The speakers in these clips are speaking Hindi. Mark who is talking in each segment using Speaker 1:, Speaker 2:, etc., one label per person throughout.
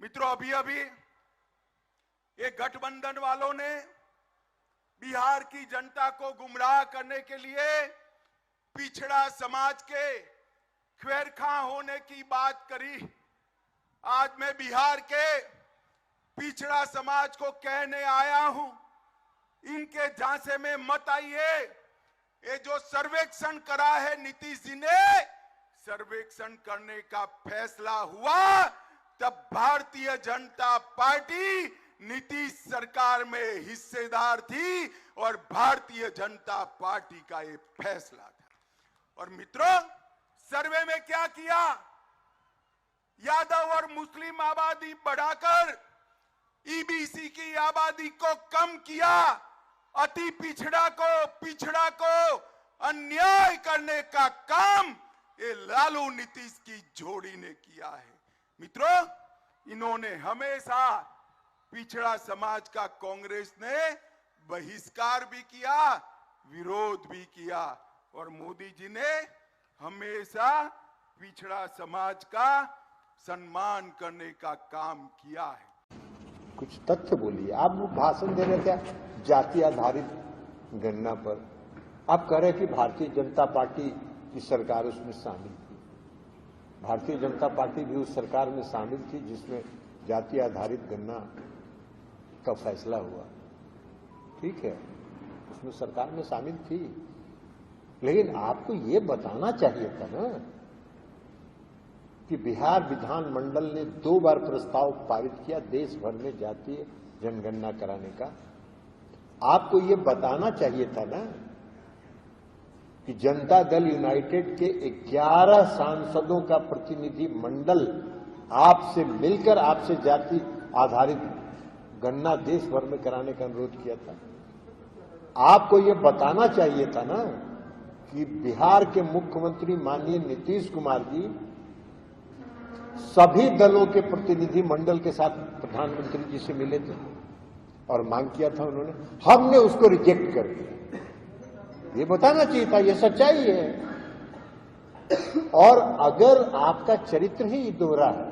Speaker 1: मित्रों, अभी अभी ये गठबंधन वालों ने बिहार की जनता को गुमराह करने के लिए पिछड़ा समाज के खैरखा होने की बात करी। आज मैं बिहार के पिछड़ा समाज को कहने आया हूं, इनके झांसे में मत आइए। ये जो सर्वेक्षण करा है नीतीश जी ने, सर्वेक्षण करने का फैसला हुआ तब भारतीय जनता पार्टी नीतीश सरकार में हिस्सेदार थी और भारतीय जनता पार्टी का ये फैसला था। और मित्रों, सर्वे में क्या किया? यादव और मुस्लिम आबादी बढ़ाकर ईबीसी की आबादी को कम किया। अति पिछड़ा को अन्याय करने का काम ये लालू नीतीश की जोड़ी ने किया है। मित्रों, इन्होंने हमेशा पिछड़ा समाज का कांग्रेस ने बहिष्कार भी किया, विरोध भी किया, और मोदी जी ने हमेशा पिछड़ा समाज का सम्मान करने का काम किया है।
Speaker 2: कुछ तथ्य बोलिए। आप भाषण दे रहे थे जाति आधारित गणना पर, आप कह रहे कि भारतीय जनता पार्टी की सरकार उसमें शामिल थी। भारतीय जनता पार्टी भी उस सरकार में शामिल थी जिसमें जाति आधारित गणना का फैसला हुआ। ठीक है, उसमें सरकार में शामिल थी, लेकिन आपको ये बताना चाहिए था ना कि बिहार विधानमंडल ने 2 बार प्रस्ताव पारित किया देश भर में जातीय जनगणना कराने का। आपको ये बताना चाहिए था ना कि जनता दल यूनाइटेड के 11 सांसदों का प्रतिनिधि मंडल आपसे मिलकर आपसे जाति आधारित गणना देश भर में कराने का अनुरोध किया था। आपको ये बताना चाहिए था ना कि बिहार के मुख्यमंत्री माननीय नीतीश कुमार जी सभी दलों के प्रतिनिधि मंडल के साथ प्रधानमंत्री जी से मिले थे और मांग किया था उन्होंने, हमने उसको रिजेक्ट कर दिया। ये बताना चाहिए था, ये सच्चाई है। और अगर आपका चरित्र ही दोहरा है,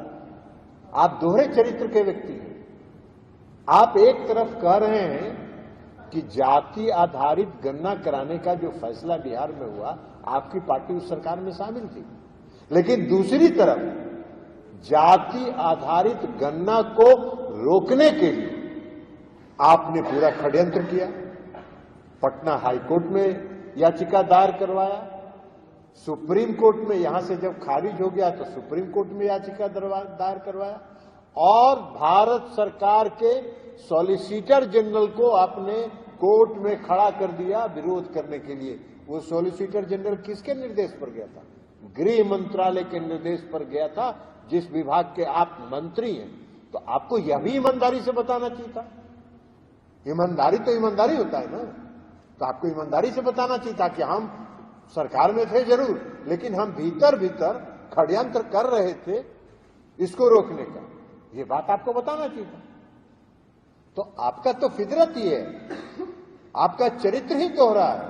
Speaker 2: आप दोहरे चरित्र के व्यक्ति हैं। आप एक तरफ कह रहे हैं कि जाति आधारित गणना कराने का जो फैसला बिहार में हुआ, आपकी पार्टी उस सरकार में शामिल थी, लेकिन दूसरी तरफ जाति आधारित गणना को रोकने के लिए आपने पूरा षड्यंत्र किया। पटना हाईकोर्ट में याचिका दायर करवाया, सुप्रीम कोर्ट में, यहां से जब खारिज हो गया तो सुप्रीम कोर्ट में याचिका दायर करवाया, और भारत सरकार के सॉलिसिटर जनरल को आपने कोर्ट में खड़ा कर दिया विरोध करने के लिए। वो सॉलिसिटर जनरल किसके निर्देश पर गया था? गृह मंत्रालय के निर्देश पर गया था, जिस विभाग के आप मंत्री हैं। तो आपको यह भी ईमानदारी से बताना चाहिए था। ईमानदारी तो ईमानदारी होता है ना, तो आपको ईमानदारी से बताना चाहिए था कि हम सरकार में थे जरूर, लेकिन हम भीतर भीतर षड्यंत्र कर रहे थे इसको रोकने का। ये बात आपको बताना चाहिए था। तो आपका तो फितरत ही है, आपका चरित्र ही दोहरा है।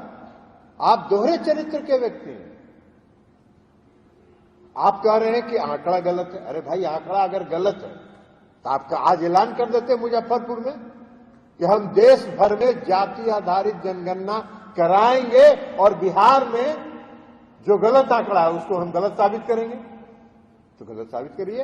Speaker 2: आप दोहरे चरित्र के व्यक्ति हैं। आप कह रहे हैं कि आंकड़ा गलत है। अरे भाई, आंकड़ा अगर गलत है तो आपका आज ऐलान कर देते मुजफ्फरपुर में कि हम देश भर में जाति आधारित जनगणना कराएंगे और बिहार में जो गलत आंकड़ा है उसको हम गलत साबित करेंगे। तो गलत साबित करिए।